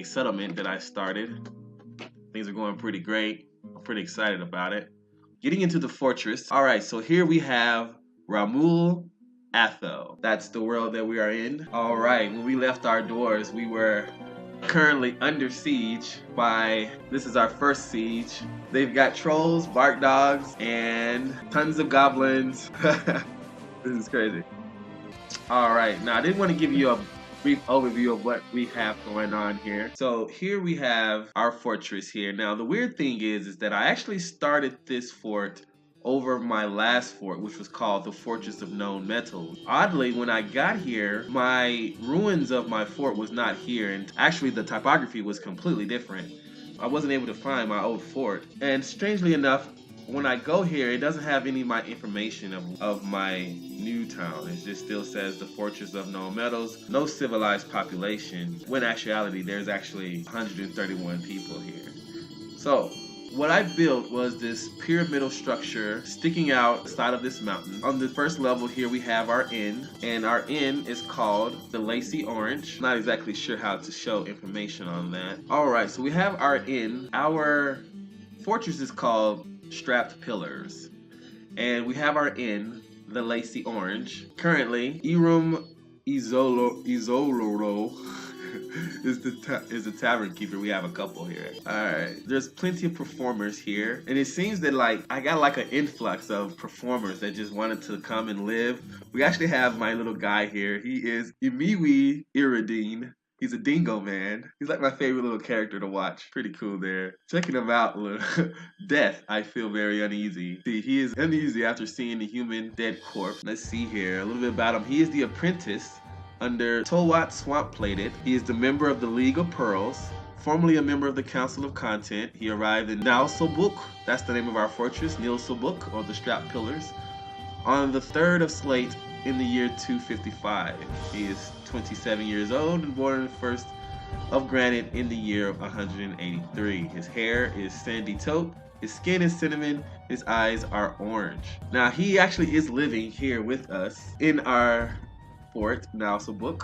big settlement that I started. Things are going pretty great. I'm pretty excited about it. Getting into the fortress. All right, so here we have Ramul Atho. That's the world that we are in. All right, when we left our doors, we were currently under siege by, this is our first siege. They've got trolls, bark dogs, and tons of goblins. This is crazy. All right, now I did want to give you a brief overview of what we have going on here. So here we have our fortress here. Now the weird thing is that I actually started this fort over my last fort, which was called the Fortress of Known Metals. Oddly, when I got here, my ruins of my fort was not here, and actually the typography was completely different. I wasn't able to find my old fort, and strangely enough, when I go here, it doesn't have any of my information of my new town. It just still says the Fortress of Known Metals, no civilized population, when in actuality there's actually 131 people here. So what I built was this pyramidal structure sticking out the side of this mountain. On the first level here we have our inn, and our inn is called the Lacy Orange. Not exactly sure how to show information on that. Alright, so we have our inn. Our fortress is called Strapped Pillars, and we have our inn, the Lacy Orange. Currently, Irum Izoloro is the tavern keeper. We have a couple here. Alright, there's plenty of performers here, and it seems that like I got like an influx of performers that just wanted to come and live. We actually have my little guy here. He is Imiwi Iridine. He's a dingo man. He's like my favorite little character to watch. Pretty cool there. Checking him out, Death, I feel very uneasy. See, he is uneasy after seeing the human dead corpse. Let's see here, a little bit about him. He is the apprentice under Towat Swamp Plated. He is the member of the League of Pearls, formerly a member of the Council of Content. He arrived in Nilesobok, that's the name of our fortress, Nilesobok, or the Strapped Pillars, on the 3rd of Slate in the year 255. He is 27 years old and born on the 1st of Granite in the year of 183. His hair is sandy taupe, his skin is cinnamon, his eyes are orange. Now he actually is living here with us in our fort, Nilesobok,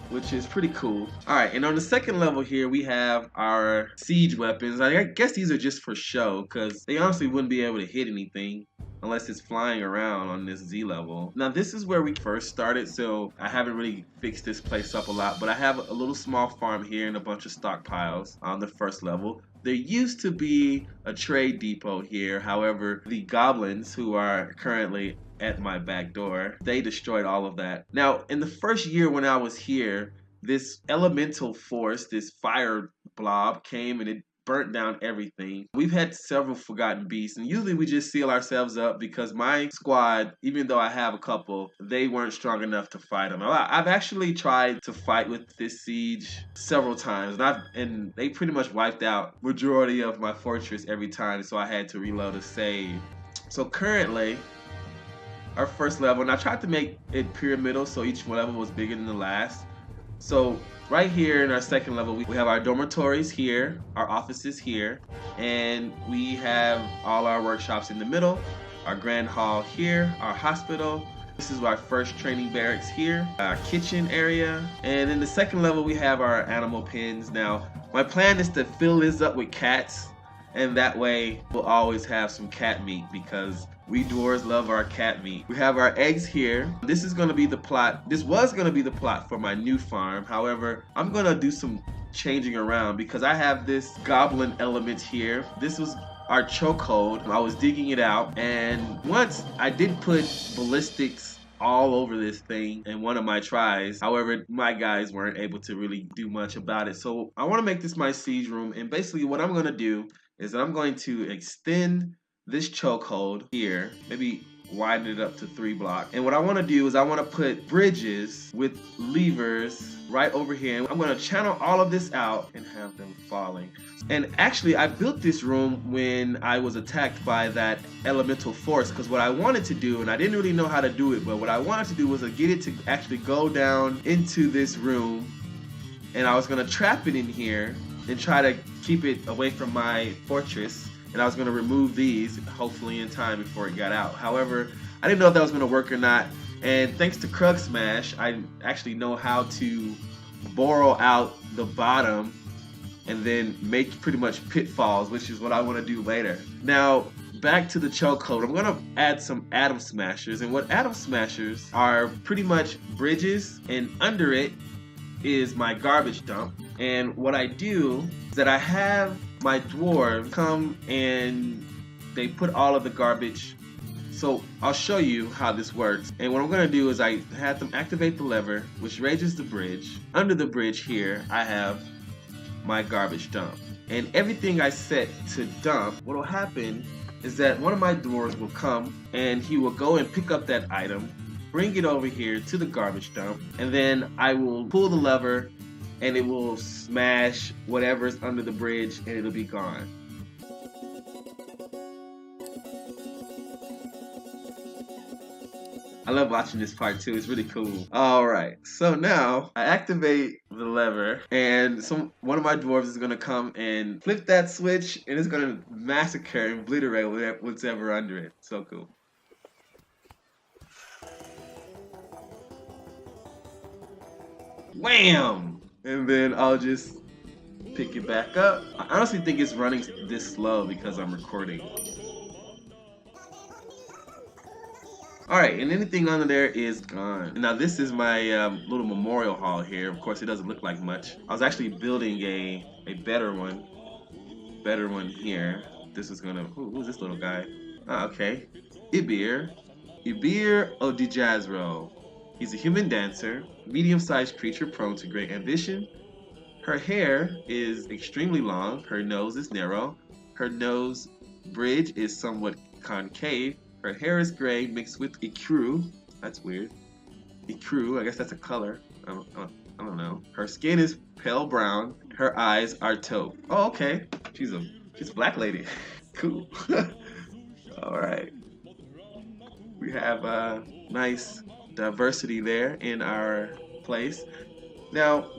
which is pretty cool. Alright, and on the second level here we have our siege weapons. I guess these are just for show, because they honestly wouldn't be able to hit anything unless it's flying around on this Z level. Now this is where we first started, so I haven't really fixed this place up a lot, but I have a little small farm here and a bunch of stockpiles on the first level. There used to be a trade depot here, however, the goblins who are currently at my back door, they destroyed all of that. Now, in the first year when I was here, this elemental force, this fire blob came and it burnt down everything. We've had several forgotten beasts, and usually we just seal ourselves up because my squad, even though I have a couple, they weren't strong enough to fight them. I've actually tried to fight with this siege several times, and they pretty much wiped out majority of my fortress every time, so I had to reload a save. So currently, our first level, and I tried to make it pyramidal so each level was bigger than the last. So right here in our second level, we have our dormitories here, our offices here, and we have all our workshops in the middle, our grand hall here, our hospital. This is our first training barracks here, our kitchen area, and in the second level we have our animal pens. Now, my plan is to fill this up with cats, and that way we'll always have some cat meat because we dwarves love our cat meat. We have our eggs here. This is gonna be the plot. This was gonna be the plot for my new farm. However, I'm gonna do some changing around because I have this goblin element here. This was our chokehold. I was digging it out, and once I did put ballistics all over this thing in one of my tries. However, my guys weren't able to really do much about it. So I wanna make this my siege room, and basically what I'm gonna do is that I'm going to extend this chokehold here, maybe widen it up to 3 blocks. And what I want to do is I want to put bridges with levers right over here. And I'm going to channel all of this out and have them falling. And actually, I built this room when I was attacked by that elemental force, because what I wanted to do, and I didn't really know how to do it, but what I wanted to do was to get it to actually go down into this room, and I was going to trap it in here and try to keep it away from my fortress. And I was going to remove these, hopefully in time before it got out. However, I didn't know if that was going to work or not. And thanks to KRUGGSMASH, I actually know how to borrow out the bottom and then make pretty much pitfalls, which is what I want to do later. Now, back to the chokehold. I'm gonna add some atom smashers, and what atom smashers are pretty much bridges, and under it is my garbage dump. And what I do is that I have my dwarves come and they put all of the garbage. So I'll show you how this works. And what I'm gonna do is I have them activate the lever, which raises the bridge. Under the bridge here, I have my garbage dump. And everything I set to dump, what'll happen is that one of my dwarves will come and he will go and pick up that item, bring it over here to the garbage dump, and then I will pull the lever and it will smash whatever's under the bridge and it'll be gone. I love watching this part too, it's really cool. Alright, so now I activate the lever and one of my dwarves is gonna come and flip that switch and it's gonna massacre and obliterate what's ever under it. So cool. Wham! And then I'll just pick it back up. I honestly think it's running this slow because I'm recording. Alright, and anything under there is gone. Now this is my little memorial hall here. Of course, it doesn't look like much. I was actually building a better one here. This is gonna, who's this little guy? Ah, okay. Ibir Odijazro. He's a human dancer, medium-sized creature prone to great ambition. Her hair is extremely long, her nose is narrow, her nose bridge is somewhat concave. Her hair is gray mixed with ecru. That's weird. Ecru, I guess that's a color. I don't know. Her skin is pale brown. Her eyes are taupe. Oh, okay. She's a black lady. Cool. All right. We have nice diversity there in our place. Now,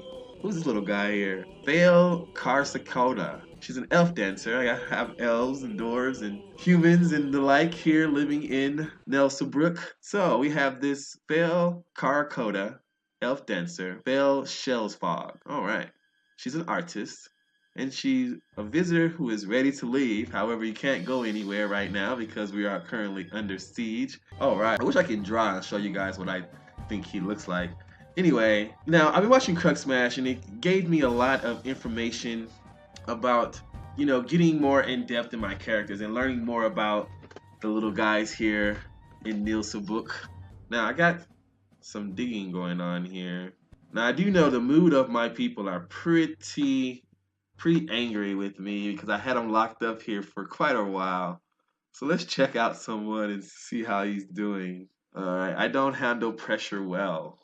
who's this little guy here? Vale Karsakota. She's an elf dancer. I have elves and dwarves and humans and the like here living in Nilesobok. So we have this Vale Karakota, elf dancer, Vale Shellsfog. Alright. She's an artist. And she's a visitor who is ready to leave. However, you can't go anywhere right now because we are currently under siege. Alright. I wish I could draw and show you guys what I think he looks like. Anyway, now I've been watching KRUGGSMASH and it gave me a lot of information about, you know, getting more in depth in my characters and learning more about the little guys here in Nilesobok. Now I got some digging going on here. Now I do know the mood of my people are pretty angry with me because I had them locked up here for quite a while. So let's check out someone and see how he's doing. Alright, I don't handle pressure well.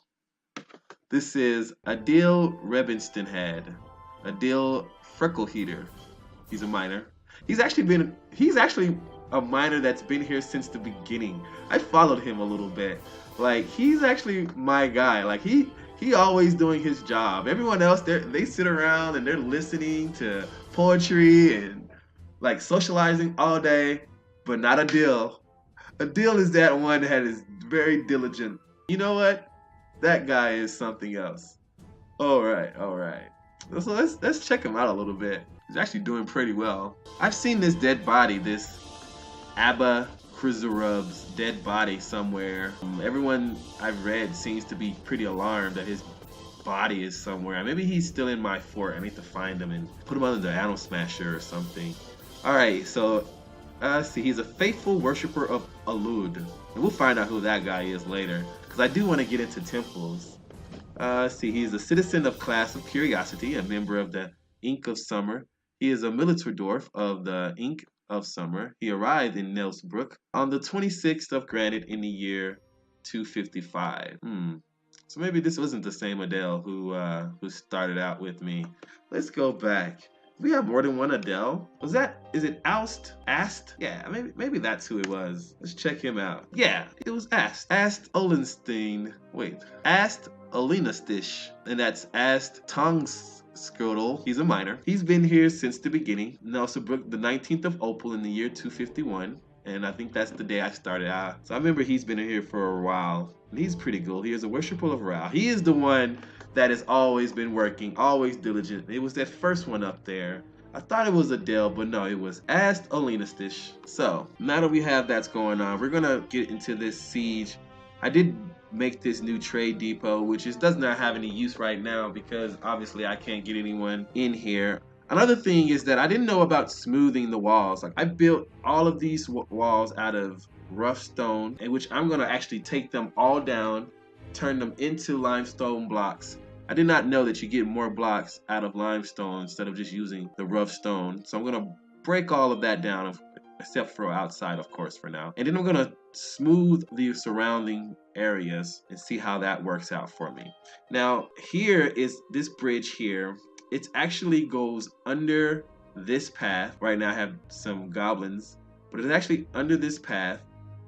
This is Adil Rebinstenhead. Adil Freckle Heater. He's a miner. He's actually a miner that's been here since the beginning. I followed him a little bit. Like, he's actually my guy. Like, he always doing his job. Everyone else, they sit around and they're listening to poetry and like socializing all day, but not Adil. Adil is that one that is very diligent. You know what? That guy is something else. All right. So let's check him out a little bit. He's actually doing pretty well. I've seen this dead body, this Abba Krizarub's dead body somewhere. Everyone I've read seems to be pretty alarmed that his body is somewhere. Maybe he's still in my fort. I need to find him and put him under the Atom Smasher or something. Alright, so see, he's a faithful worshiper of Alud. And we'll find out who that guy is later, because I do want to get into temples. See, he's a citizen of class of Curiosity, a member of the Ink of Summer. He is a military dwarf of the Ink of Summer. He arrived in Nilesobok on the 26th of Granite in the year 255. So maybe this wasn't the same Adele who started out with me. Let's go back. We have more than one Adele. Is it Ast? Yeah, maybe that's who it was. Let's check him out. Yeah, it was Ast. Ast Olenstein. Wait, Ast Olinastish. And that's Ast Tongskrodel. He's a miner. He's been here since the beginning. Nilesobok, the 19th of Opal in the year 251. And I think that's the day I started out. So I remember he's been in here for a while. And he's pretty cool. He is a worshiper of Ra. He is the one that has always been working, always diligent. It was that first one up there. I thought it was Adele, but no, it was Ast Olinastish. So now that we have that's going on, we're gonna get into this siege. I did make this new trade depot, which does not have any use right now because obviously I can't get anyone in here. Another thing is that I didn't know about smoothing the walls. Like I built all of these walls out of rough stone, in which I'm gonna actually take them all down, turn them into limestone blocks. I did not know that you get more blocks out of limestone instead of just using the rough stone. So I'm gonna break all of that down, except for outside, of course, for now. And then I'm gonna smooth the surrounding areas and see how that works out for me. Now, here is this bridge here. It actually goes under this path. Right now I have some goblins, but it's actually under this path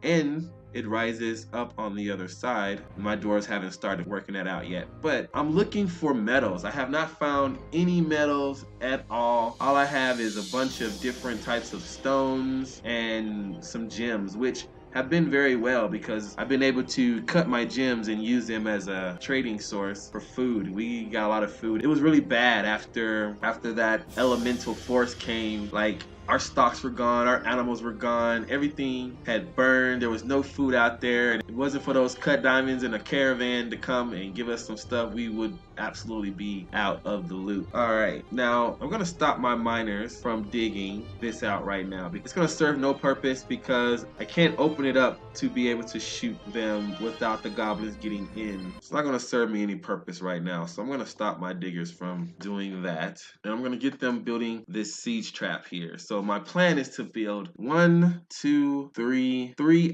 and it rises up on the other side. My dwarves haven't started working that out yet, but I'm looking for metals. I have not found any metals at all. All I have is a bunch of different types of stones and some gems, which have been very well because I've been able to cut my gems and use them as a trading source for food. We got a lot of food. It was really bad after that elemental force came. Like our stocks were gone, our animals were gone, everything had burned, there was no food out there, and if it wasn't for those cut diamonds and a caravan to come and give us some stuff, we would absolutely be out of the loot. Alright, now I'm gonna stop my miners from digging this out right now. It's gonna serve no purpose because I can't open it up to be able to shoot them without the goblins getting in. It's not gonna serve me any purpose right now, so I'm gonna stop my diggers from doing that. And I'm gonna get them building this siege trap here. So my plan is to build 3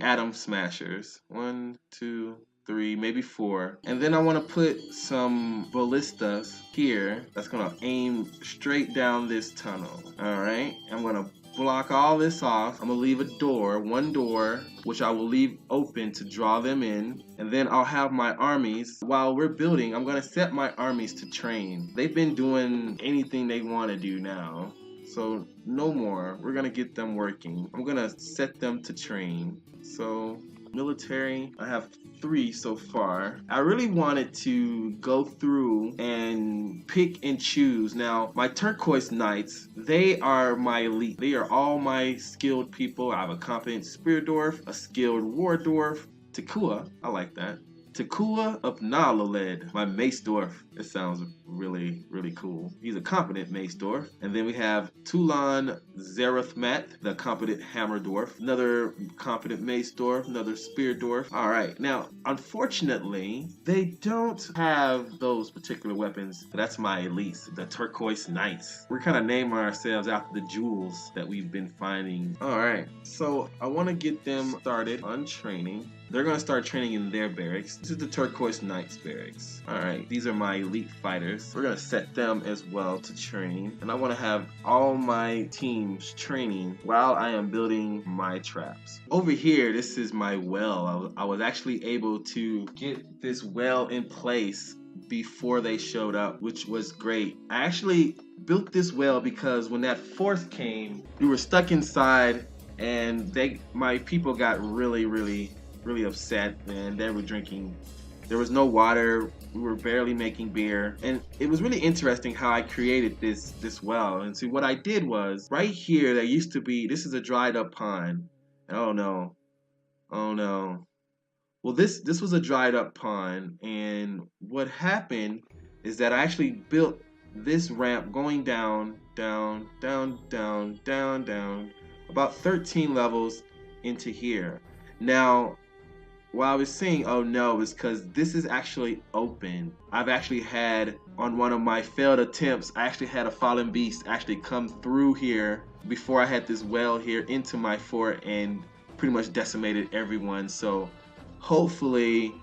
atom smashers. 1, 2, 3, maybe 4. And then I want to put some ballistas here that's going to aim straight down this tunnel. Alright, I'm going to block all this off. I'm going to leave a door, one door, which I will leave open to draw them in. And then I'll have my armies. While we're building, I'm going to set my armies to train. They've been doing anything they want to do now. So no more. We're gonna get them working. I'm gonna set them to train. So military, I have 3 so far. I really wanted to go through and pick and choose. Now, my turquoise knights, they are my elite. They are all my skilled people. I have a competent spear dwarf, a skilled war dwarf, Tekua, I like that. Tekua of Naloled, my mace dwarf. It sounds really, really cool. He's a competent mace dwarf. And then we have Tulan Zerathmat, the competent hammer dwarf. Another competent mace dwarf, another spear dwarf. All right, now, unfortunately, they don't have those particular weapons. That's my elites, the turquoise knights. We're kind of naming ourselves after the jewels that we've been finding. All right, so I want to get them started on training. They're going to start training in their barracks. This is the Turquoise Knights barracks. Alright, these are my elite fighters. We're going to set them as well to train. And I want to have all my teams training while I am building my traps. Over here, this is my well. I was actually able to get this well in place before they showed up, which was great. I actually built this well because when that force came, we were stuck inside and my people got really upset, and they were drinking. There was no water. We were barely making beer, and it was really interesting how I created this well. And see, what I did was right here. There used to be. This is a dried up pond. Oh no, oh no. Well, this was a dried up pond, and what happened is that I actually built this ramp going down, about 13 levels into here. Now, why I was saying oh no is because this is actually open. I've actually had, on one of my failed attempts, I actually had a fallen beast actually come through here before I had this well here into my fort and pretty much decimated everyone. So hopefully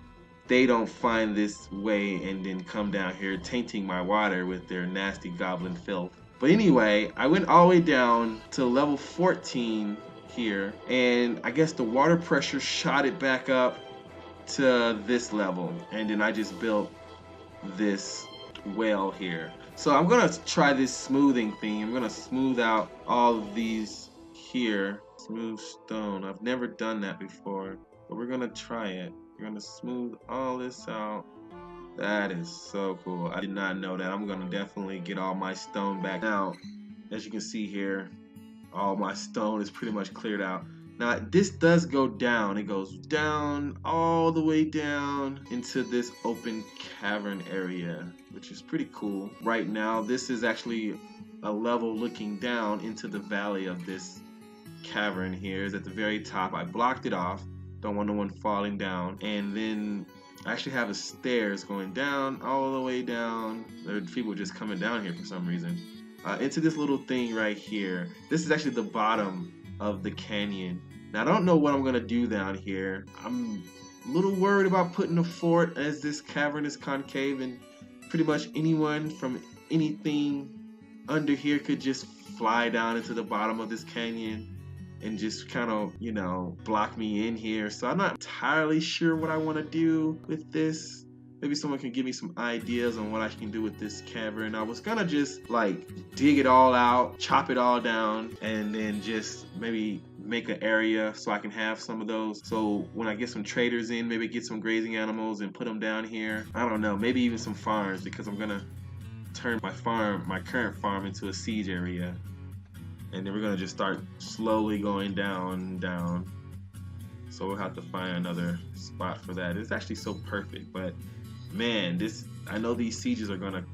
they don't find this way and then come down here tainting my water with their nasty goblin filth. But anyway, I went all the way down to level 14 here, and I guess the water pressure shot it back up to this level, and then I just built this well here. So I'm gonna try this smoothing thing. I'm gonna smooth out all of these here. Smooth stone. I've never done that before, but we're gonna try it. We're gonna smooth all this out. That is so cool. I did not know that. I'm gonna definitely get all my stone back. Now, as you can see here, all my stone is pretty much cleared out. Now, this does go down. It goes down, all the way down into this open cavern area, which is pretty cool. Right now, this is actually a level looking down into the valley of this cavern here. Is at the very top. I blocked it off. Don't want no one falling down. And then I actually have a stairs going down, all the way down. There are people just coming down here for some reason. Into this little thing right here. This is actually the bottom of the canyon. Now I don't know what I'm gonna do down here. I'm a little worried about putting a fort, as this cavern is concave and pretty much anyone from anything under here could just fly down into the bottom of this canyon and just kind of, you know, block me in here. So I'm not entirely sure what I want to do with this. Maybe someone can give me some ideas on what I can do with this cavern. I was gonna just like dig it all out, chop it all down, and then just maybe make an area so I can have some of those. So when I get some traders in, maybe get some grazing animals and put them down here. I don't know, maybe even some farms, because I'm gonna turn my current farm into a siege area. And then we're gonna just start slowly going down. So we'll have to find another spot for that. It's actually so perfect, but man, I know these sieges are gonna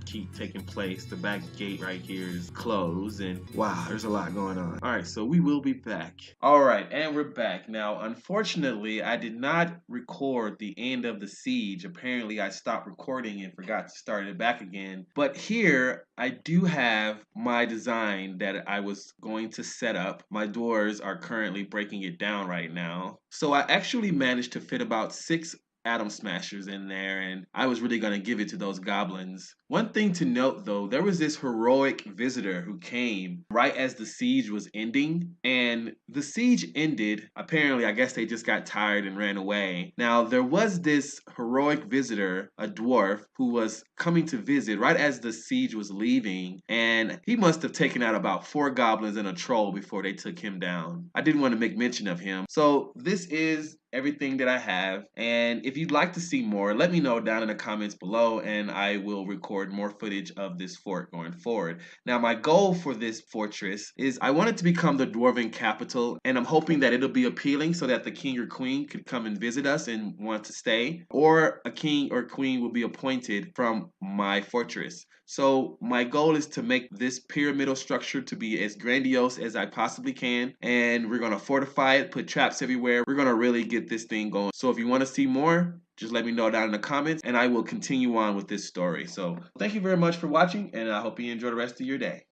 keep taking place. The back gate right here is closed, and wow, there's a lot going on. All right, so we will be back. All right, and we're back. Now, unfortunately, I did not record the end of the siege. Apparently, I stopped recording and forgot to start it back again. But here, I do have my design that I was going to set up. My dwarves are currently breaking it down right now. So I actually managed to fit about 6 Atom Smashers in there, and I was really going to give it to those goblins. One thing to note though, there was this heroic visitor who came right as the siege was ending, and the siege ended. Apparently, I guess they just got tired and ran away. Now, there was this heroic visitor, a dwarf, who was coming to visit right as the siege was leaving, and he must have taken out about 4 goblins and a troll before they took him down. I didn't want to make mention of him. So this is everything that I have, and if you'd like to see more, let me know down in the comments below, and I will record more footage of this fort going forward. Now, my goal for this fortress is I want it to become the dwarven capital, and I'm hoping that it'll be appealing so that the king or queen could come and visit us and want to stay, or a king or queen will be appointed from my fortress. So my goal is to make this pyramidal structure to be as grandiose as I possibly can, and we're going to fortify it, put traps everywhere. We're going to really get this thing going. So if you want to see more, just let me know down in the comments, and I will continue on with this story. So thank you very much for watching, and I hope you enjoy the rest of your day.